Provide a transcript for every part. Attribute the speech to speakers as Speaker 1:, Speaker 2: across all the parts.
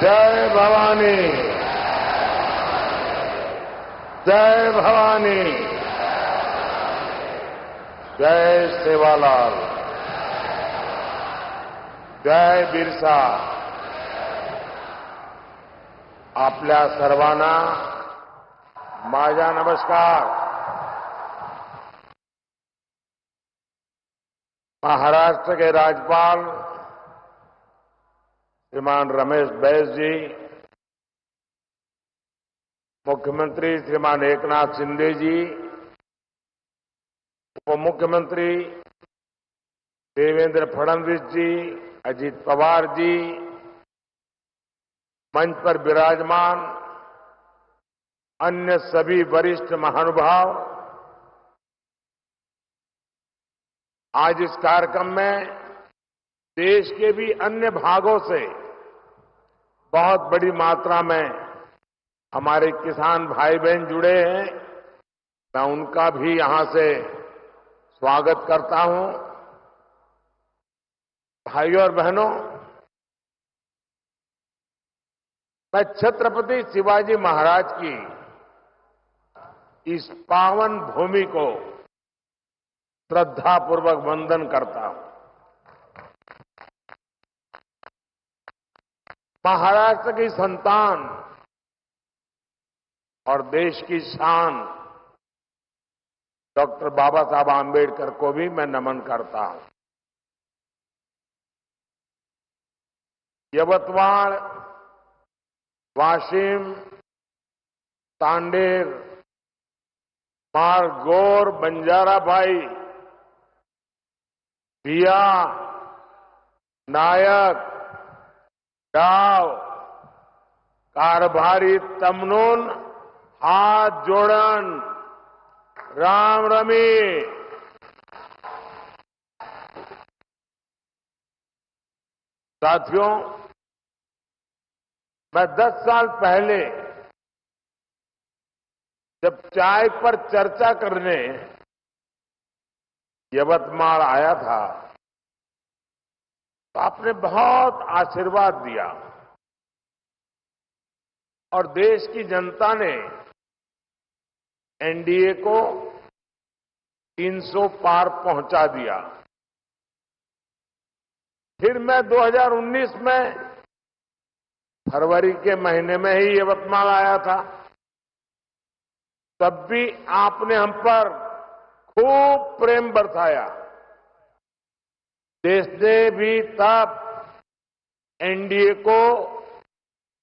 Speaker 1: जय भवानी, जय भवानी, जय सेवालाल, जय बिरसा. आपल्या सर्वांना माझा नमस्कार. महाराष्ट्र के राज्यपाल श्रीमान रमेश बैस जी, मुख्यमंत्री श्रीमान एकनाथ शिंदे जी, उप मुख्यमंत्री देवेंद्र फडणवीस जी, अजित पवार जी, मंच पर विराजमान अन्य सभी वरिष्ठ महानुभाव, आज इस कार्यक्रम में देश के भी अन्य भागों से बहुत बड़ी मात्रा में हमारे किसान भाई बहन जुड़े हैं. मैं उनका भी यहां से स्वागत करता हूं. भाइयों और बहनों, मैं छत्रपति शिवाजी महाराज की इस पावन भूमि को श्रद्धापूर्वक वंदन करता हूं. महाराष्ट्र की संतान और देश की शान डॉक्टर बाबा साहब आंबेडकर को भी मैं नमन करता हूं. यवतमाळ, वाशिम, तांडेर, मारगोर, बंजारा भाई, भिया, नायक, डाव, कारभारी, तमनून, हाथ जोड़न, राम रमी. साथियों, मैं 10 साल पहले जब चाय पर चर्चा करने यवतमाल आया था तो आपने बहुत आशीर्वाद दिया और देश की जनता ने एनडीए को 300 पार पहुंचा दिया. फिर मैं 2019 में फरवरी के महीने में ही यवतमाल आया था. तब भी आपने हम पर खूब प्रेम बरसाया. देश ने भी तब एनडीए को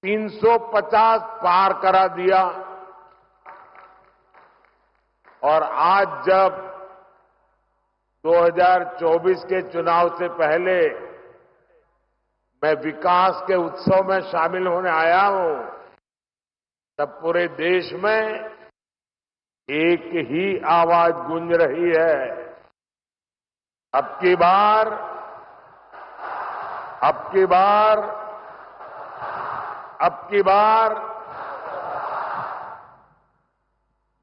Speaker 1: 350 पार करा दिया और आज जब 2024 के चुनाव से पहले मैं विकास के उत्सव में शामिल होने आया हूं, तब पूरे देश में एक ही आवाज गूंज रही है. अब की बार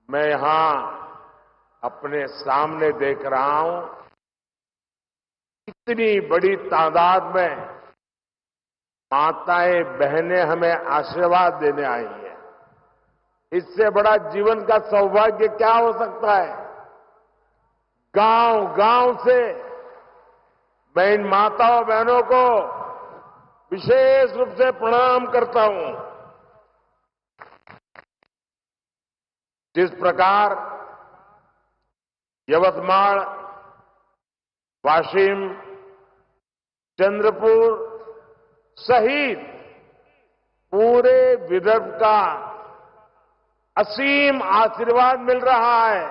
Speaker 1: मैं यहां अपने सामने देख रहा हूं, इतनी बड़ी तादाद में माताएं बहनें हमें आशीर्वाद देने आई हैं. इससे बड़ा जीवन का सौभाग्य क्या हो सकता है. गांव गांव से मैं इन माताओं बहनों को विशेष रूप से प्रणाम करता हूं. जिस प्रकार यवतमाल, वाशिम, चंद्रपुर सहित पूरे विदर्भ का असीम आशीर्वाद मिल रहा है,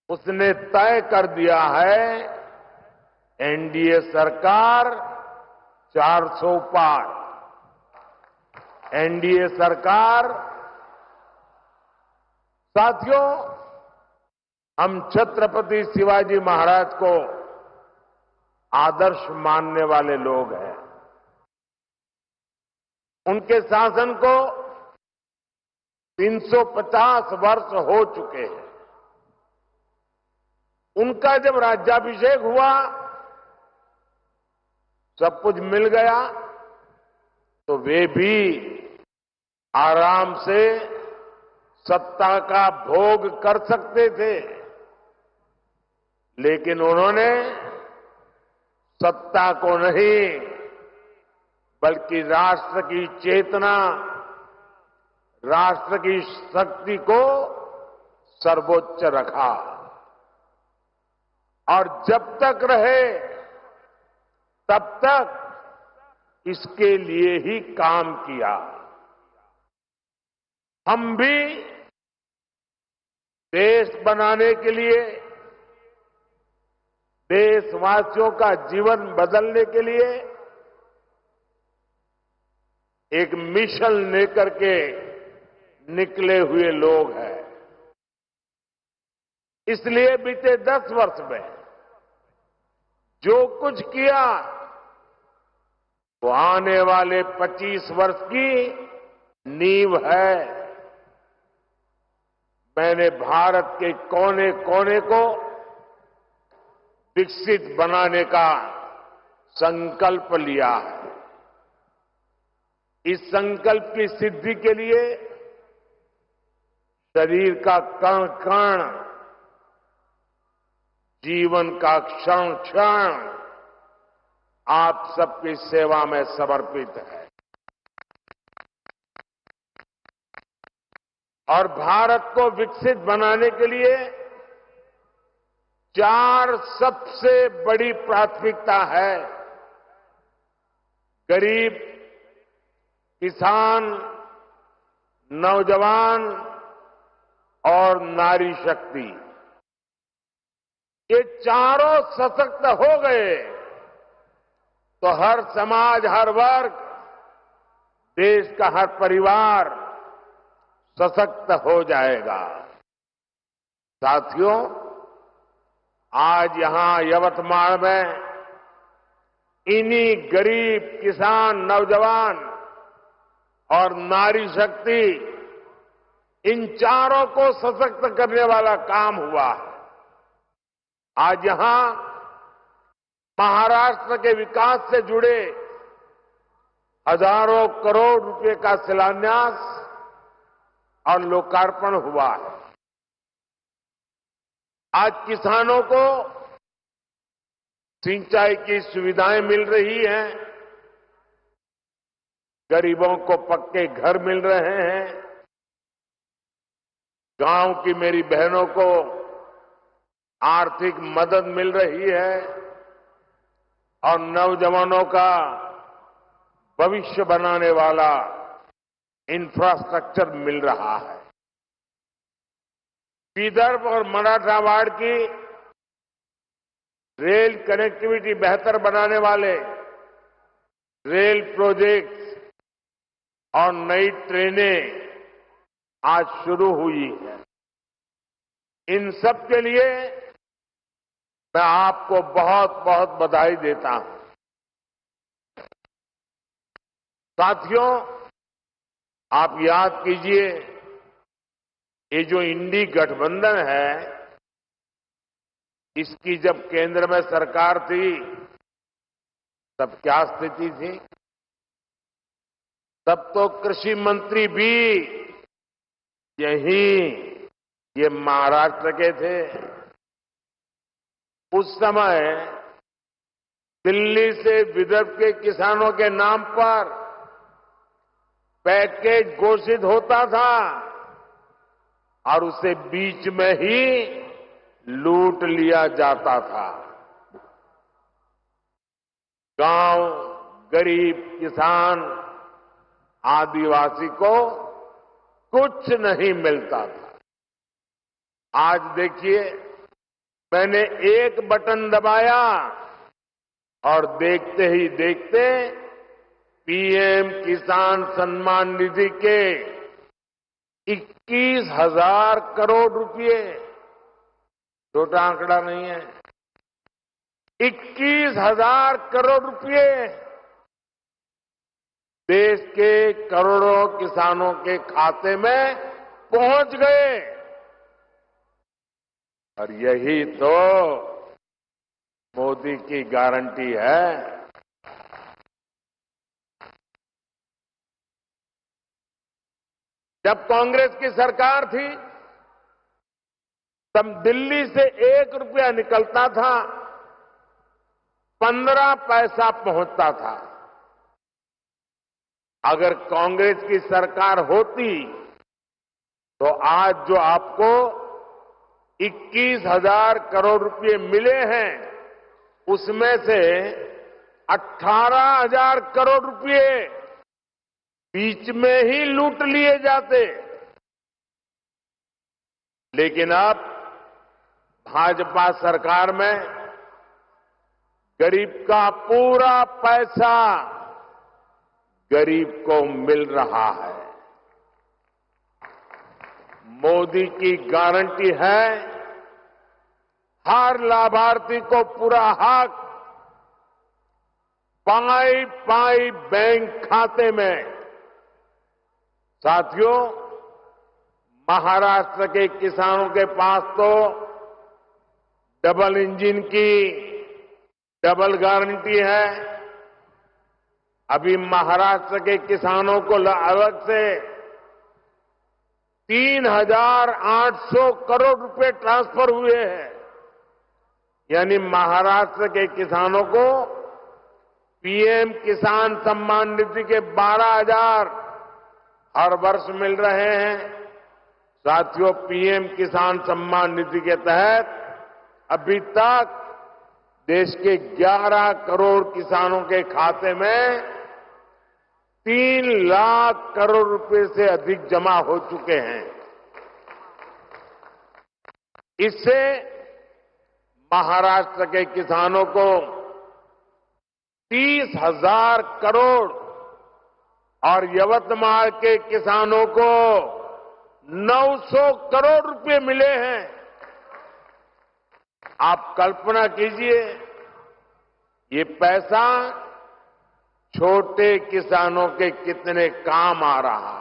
Speaker 1: उसने तय कर दिया है एनडीए सरकार 400 पार. एनडीए सरकार. साथियों, हम छत्रपति शिवाजी महाराज को आदर्श मानने वाले लोग हैं. उनके शासन को 350 वर्ष हो चुके हैं. उनका जब राज्याभिषेक हुआ, सब कुछ मिल गया, तो वे भी आराम से सत्ता का भोग कर सकते थे, लेकिन उन्होंने सत्ता को नहीं बल्कि राष्ट्र की चेतना, राष्ट्र की शक्ति को सर्वोच्च रखा और जब तक रहे तब तक इसके लिए ही काम किया। हम भी देश बनाने के लिए, देशवासियों का जीवन बदलने के लिए एक मिशन लेकर के निकले हुए लोग हैं। इसलिए बीते 10 वर्ष में जो कुछ किया वो आने वाले 25 वर्ष की नींव है। मैंने भारत के कोने कोने को विकसित बनाने का संकल्प लिया है। इस संकल्प की सिद्धि के लिए शरीर का कण कण, जीवन का क्षण क्षण आप सबकी सेवा में समर्पित है। और भारत को विकसित बनाने के लिए 4 सबसे बड़ी प्राथमिकता है। गरीब, किसान, नौजवान और नारी शक्ति, ये चारों सशक्त हो गए तो हर समाज, हर वर्ग, देश का हर परिवार सशक्त हो जाएगा। साथियों, आज यहां यवतमाल में इन्हीं गरीब, किसान, नौजवान और नारी शक्ति, इन चारों को सशक्त करने वाला काम हुआ है। आज यहां महाराष्ट्र के विकास से जुड़े हजारों करोड़ रुपए का शिलान्यास और लोकार्पण हुआ है। आज किसानों को सिंचाई की सुविधाएं मिल रही हैं, गरीबों को पक्के घर मिल रहे हैं, गांव की मेरी बहनों को आर्थिक मदद मिल रही है और नौजवानों का भविष्य बनाने वाला इंफ्रास्ट्रक्चर मिल रहा है। विदर्भ और मराठवाड़ की रेल कनेक्टिविटी बेहतर बनाने वाले रेल प्रोजेक्ट्स और नई ट्रेनें आज शुरू हुई है। इन सब के लिए मैं आपको बहुत बहुत बधाई देता हूं। साथियों, आप याद कीजिए, ये जो इंडी गठबंधन है, इसकी जब केंद्र में सरकार थी तब क्या स्थिति थी? तब तो कृषि मंत्री भी ये महाराष्ट्र के थे। उस समय दिल्ली से विदर्भ के किसानों के नाम पर पैकेज घोषित होता था और उसे बीच में ही लूट लिया जाता था। गांव, गरीब, किसान, आदिवासी को कुछ नहीं मिलता था। आज देखिए, मैंने एक बटन दबाया और देखते ही देखते पीएम किसान सम्मान निधि के 21,000 करोड़ रुपए, छोटा आंकड़ा नहीं है, 21,000 करोड़ रुपए देश के करोड़ों किसानों के खाते में पहुंच गए। और यही तो मोदी की गारंटी है। जब कांग्रेस की सरकार थी तब दिल्ली से 1 रुपया निकलता था 15 पैसा पहुंचता था। अगर कांग्रेस की सरकार होती तो आज जो आपको 21,000 करोड़ रुपए मिले हैं उसमें से 18,000 करोड़ रुपए बीच में ही लूट लिए जाते। लेकिन अब भाजपा सरकार में गरीब का पूरा पैसा गरीब को मिल रहा है। मोदी की गारंटी है हर लाभार्थी को पूरा हक पाई पाई बैंक खाते में। साथियों, महाराष्ट्र के किसानों के पास तो डबल इंजन की डबल गारंटी है। अभी महाराष्ट्र के किसानों को अलग से 3,800 करोड़ रुपए ट्रांसफर हुए हैं। यानी महाराष्ट्र के किसानों को पीएम किसान सम्मान निधि के 12,000 हर वर्ष मिल रहे हैं। साथियों, पीएम किसान सम्मान निधि के तहत अभी तक देश के 11 करोड़ किसानों के खाते में 3 लाख करोड़ रुपए से अधिक जमा हो चुके हैं। इससे महाराष्ट्र के किसानों को 30,000 करोड़ और यवतमाल के किसानों को 900 करोड़ रुपए मिले हैं। आप कल्पना कीजिए, ये पैसा छोटे किसानों के कितने काम आ रहा।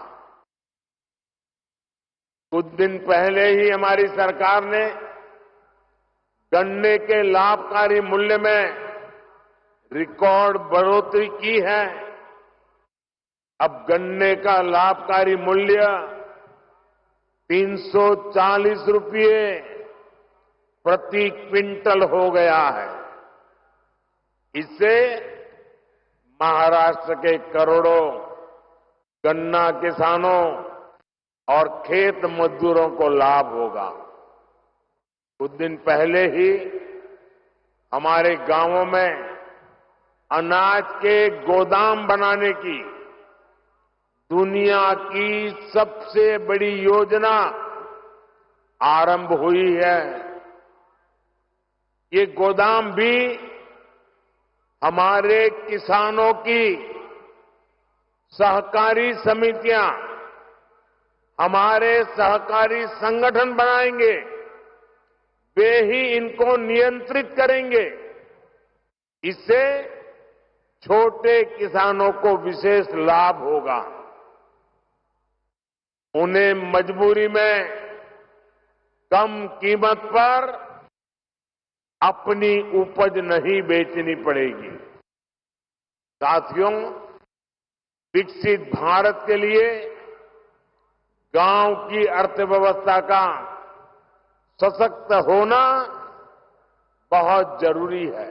Speaker 1: कुछ दिन पहले ही हमारी सरकार ने गन्ने के लाभकारी मूल्य में रिकॉर्ड बढ़ोतरी की है। अब गन्ने का लाभकारी मूल्य 340 रुपये प्रति क्विंटल हो गया है। इससे महाराष्ट्र के करोड़ों गन्ना किसानों और खेत मजदूरों को लाभ होगा। कुछ दिन पहले ही हमारे गांवों में अनाज के गोदाम बनाने की दुनिया की सबसे बड़ी योजना आरंभ हुई है। ये गोदाम भी हमारे किसानों की सहकारी समितियां, हमारे सहकारी संगठन बनाएंगे। वे ही इनको नियंत्रित करेंगे। इससे छोटे किसानों को विशेष लाभ होगा। उन्हें मजबूरी में कम कीमत पर अपनी उपज नहीं बेचनी पड़ेगी। साथियों, विकसित भारत के लिए गांव की अर्थव्यवस्था का सशक्त होना बहुत जरूरी है।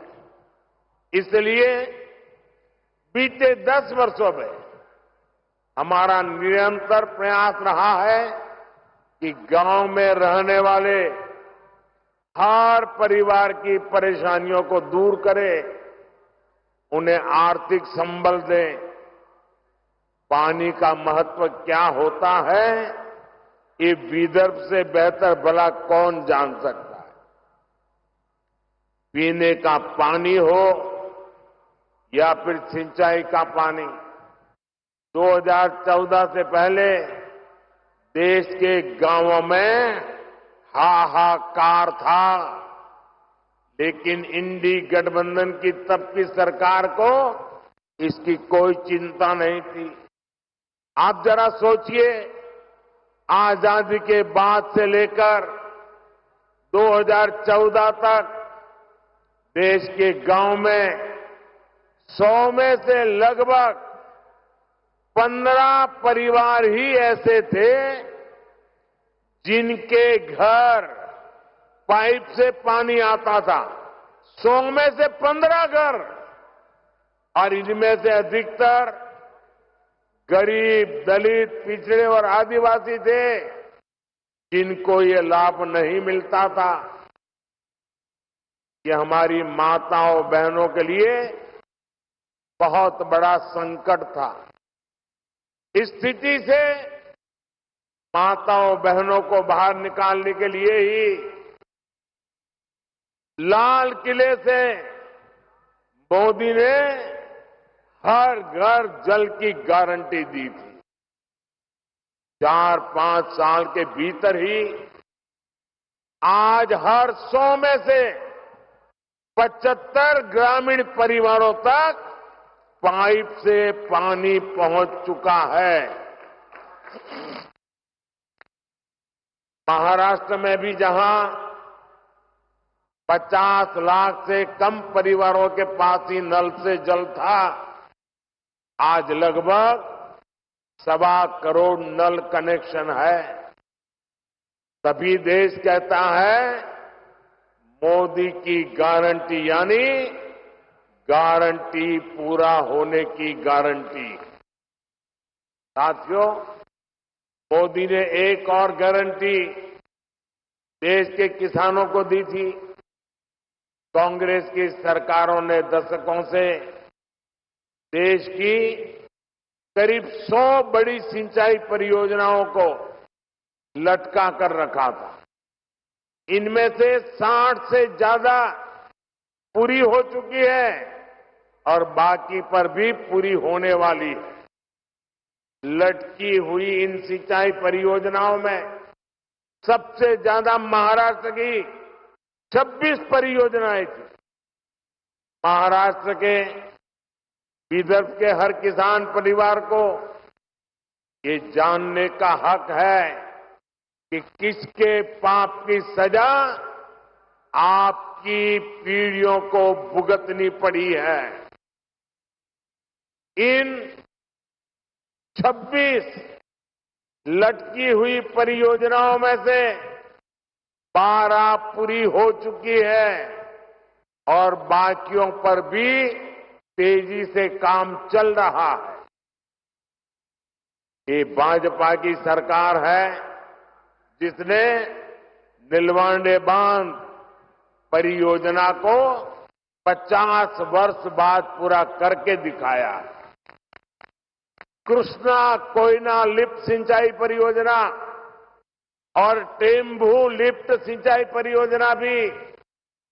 Speaker 1: इसलिए बीते 10 वर्षों में हमारा निरंतर प्रयास रहा है कि गांव में रहने वाले हर परिवार की परेशानियों को दूर करें, उन्हें आर्थिक संबल दें। पानी का महत्व क्या होता है, ये विदर्भ से बेहतर भला कौन जान सकता है। पीने का पानी हो या फिर सिंचाई का पानी, 2014 से पहले देश के गांवों में हाहाकार था। लेकिन इंडी गठबंधन की तब की सरकार को इसकी कोई चिंता नहीं थी। आप जरा सोचिए, आजादी के बाद से लेकर 2014 तक देश के गांव में 100 में से लगभग 15 परिवार ही ऐसे थे जिनके घर पाइप से पानी आता था। 100 में से 15 घर, और इनमें से अधिकतर गरीब, दलित, पिछड़े और आदिवासी थे जिनको ये लाभ नहीं मिलता था। ये हमारी माताओं बहनों के लिए बहुत बड़ा संकट था। इस स्थिति से माताओं बहनों को बाहर निकालने के लिए ही लाल किले से मोदी ने हर घर जल की गारंटी दी थी। 4-5 साल के भीतर ही आज हर 100 में से 75 ग्रामीण परिवारों तक पाइप से पानी पहुंच चुका है। महाराष्ट्र में भी जहां 50 लाख से कम परिवारों के पास ही नल से जल था, आज लगभग 1.25 करोड़ नल कनेक्शन है। तभी देश कहता है मोदी की गारंटी, यानी गारंटी पूरा होने की गारंटी। साथियों, मोदी ने एक और गारंटी देश के किसानों को दी थी। कांग्रेस की सरकारों ने दशकों से देश की करीब 100 बड़ी सिंचाई परियोजनाओं को लटका कर रखा था। इनमें से 60 से ज्यादा पूरी हो चुकी है और बाकी पर भी पूरी होने वाली है। लटकी हुई इन सिंचाई परियोजनाओं में सबसे ज्यादा महाराष्ट्र की 26 परियोजनाएं थी। महाराष्ट्र के विदर्भ के हर किसान परिवार को ये जानने का हक है कि किसके पाप की सजा आपकी पीढ़ियों को भुगतनी पड़ी है। इन 26 लटकी हुई परियोजनाओं में से 12 पूरी हो चुकी है और बाकियों पर भी तेजी से काम चल रहा है। ये भाजपा की सरकार है जिसने नीलवांडे बांध परियोजना को 50 वर्ष बाद पूरा करके दिखाया। कृष्णा कोयना लिफ्ट सिंचाई परियोजना और टेम्बू लिफ्ट सिंचाई परियोजना भी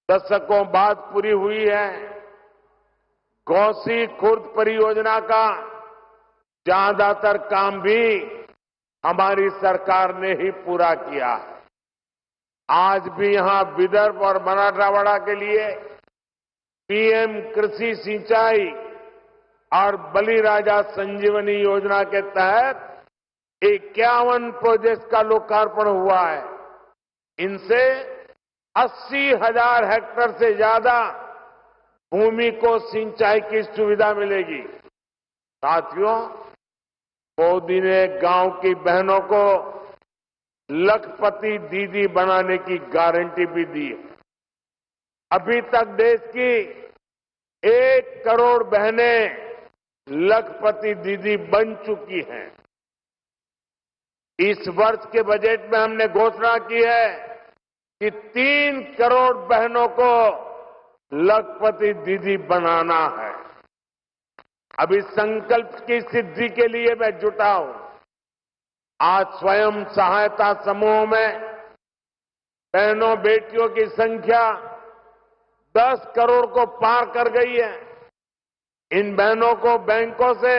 Speaker 1: दशकों बाद पूरी हुई है। गौसी खुर्द परियोजना का ज्यादातर काम भी हमारी सरकार ने ही पूरा किया है। आज भी यहां विदर्भ और मराठवाड़ा के लिए पीएम कृषि सिंचाई और बलिराजा संजीवनी योजना के तहत 51 प्रोजेक्ट का लोकार्पण हुआ है। इनसे 80,000 हेक्टेयर से ज्यादा भूमि को सिंचाई की सुविधा मिलेगी। साथियों, मोदी ने गांव की बहनों को लखपति दीदी बनाने की गारंटी भी दी है। अभी तक देश की 1 करोड़ बहनें लखपति दीदी बन चुकी हैं। इस वर्ष के बजट में हमने घोषणा की है कि 3 करोड़ बहनों को लखपति दीदी बनाना है। अब इस संकल्प की सिद्धि के लिए मैं जुटा हूं। आज स्वयं सहायता समूहों में बहनों बेटियों की संख्या 10 करोड़ को पार कर गई है। इन बहनों को बैंकों से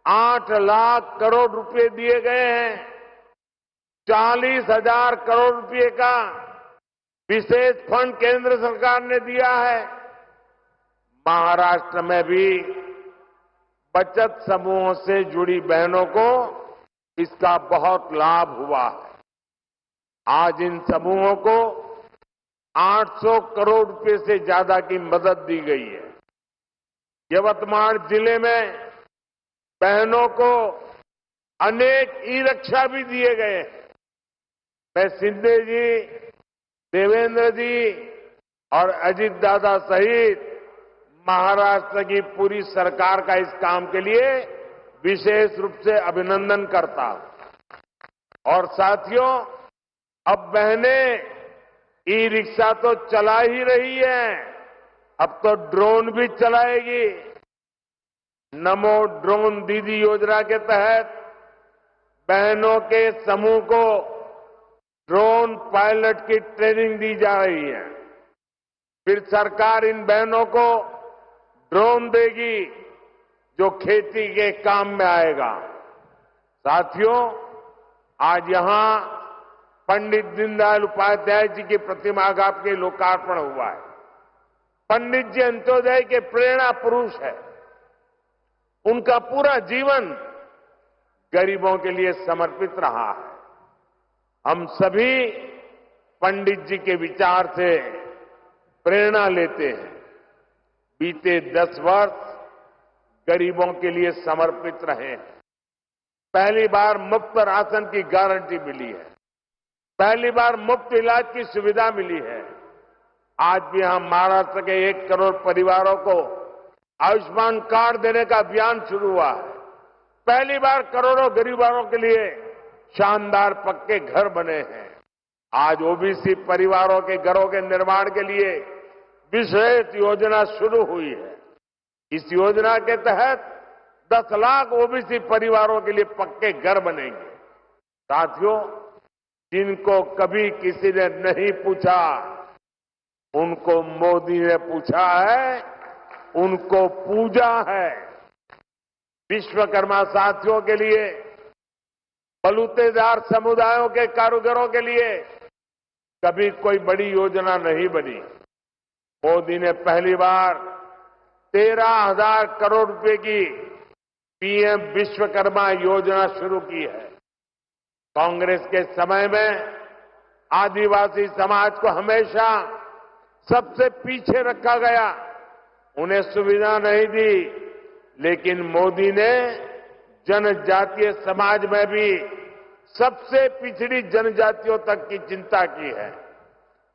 Speaker 1: 8 लाख करोड़ रुपए दिए गए हैं। 40,000 करोड़ रुपए का विशेष फंड केंद्र सरकार ने दिया है। महाराष्ट्र में भी बचत समूहों से जुड़ी बहनों को इसका बहुत लाभ हुआ है। आज इन समूहों को 800 करोड़ रुपए से ज्यादा की मदद दी गई है। यवतमाल जिले में बहनों को अनेक ई-रिक्शा भी दिए गए हैं। मैं शिंदे जी, देवेंद्र जी और अजीत दादा सहित महाराष्ट्र की पूरी सरकार का इस काम के लिए विशेष रूप से अभिनंदन करता हूं। और साथियों, अब बहनें ई-रिक्शा तो चला ही रही है, अब तो ड्रोन भी चलाएगी। नमो ड्रोन दीदी योजना के तहत बहनों के समूह को ड्रोन पायलट की ट्रेनिंग दी जा रही है। फिर सरकार इन बहनों को ड्रोन देगी जो खेती के काम में आएगा। साथियों, आज यहां पंडित दीनदयाल उपाध्याय जी की प्रतिमा का के लोकार्पण हुआ है। पंडित जी अंत्योदय के प्रेरणा पुरुष है। उनका पूरा जीवन गरीबों के लिए समर्पित रहा है। हम सभी पंडित जी के विचार से प्रेरणा लेते हैं। बीते 10 वर्ष गरीबों के लिए समर्पित रहे हैं। पहली बार मुफ्त राशन की गारंटी मिली है। पहली बार मुफ्त इलाज की सुविधा मिली है। आज भी हम महाराष्ट्र के 1 करोड़ परिवारों को आयुष्मान कार्ड देने का अभियान शुरू हुआ है। पहली बार करोड़ों गरीबों के लिए शानदार पक्के घर बने हैं। आज ओबीसी परिवारों के घरों के निर्माण के लिए विशेष योजना शुरू हुई है। इस योजना के तहत 10 लाख ओबीसी परिवारों के लिए पक्के घर बनेंगे। साथियों, जिनको कभी किसी ने नहीं पूछा, उनको मोदी ने पूछा है, उनको पूजा है। विश्वकर्मा साथियों के लिए, बलूतेदार समुदायों के कारीगरों के लिए कभी कोई बड़ी योजना नहीं बनी। मोदी ने पहली बार 13,000 करोड़ रुपए की पीएम विश्वकर्मा योजना शुरू की है। कांग्रेस के समय में आदिवासी समाज को हमेशा सबसे पीछे रखा गया, उन्हें सुविधा नहीं दी। लेकिन मोदी ने जनजातीय समाज में भी सबसे पिछड़ी जनजातियों तक की चिंता की है।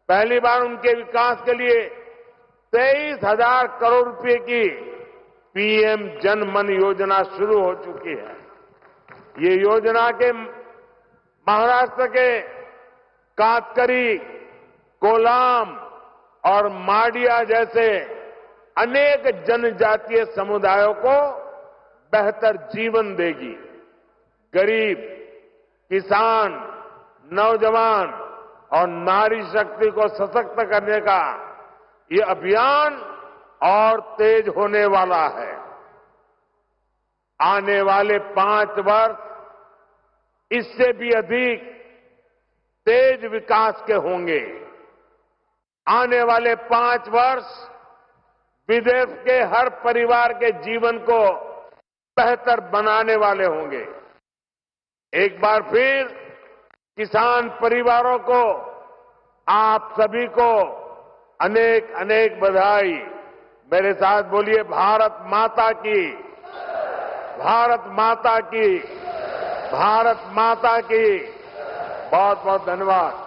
Speaker 1: पहली बार उनके विकास के लिए 23,000 करोड़ रुपए की पीएम जन मन योजना शुरू हो चुकी है। ये योजना के महाराष्ट्र के कातकरी, कोलाम और माडिया जैसे अनेक जनजातीय समुदायों को बेहतर जीवन देगी। गरीब, किसान, नौजवान और नारी शक्ति को सशक्त करने का ये अभियान और तेज होने वाला है। आने वाले 5 वर्ष इससे भी अधिक तेज विकास के होंगे। आने वाले 5 वर्ष विदेश के हर परिवार के जीवन को बेहतर बनाने वाले होंगे। एक बार फिर किसान परिवारों को, आप सभी को अनेक अनेक बधाई। मेरे साथ बोलिए, भारत माता की, भारत माता की, भारत माता की। बहुत बहुत धन्यवाद।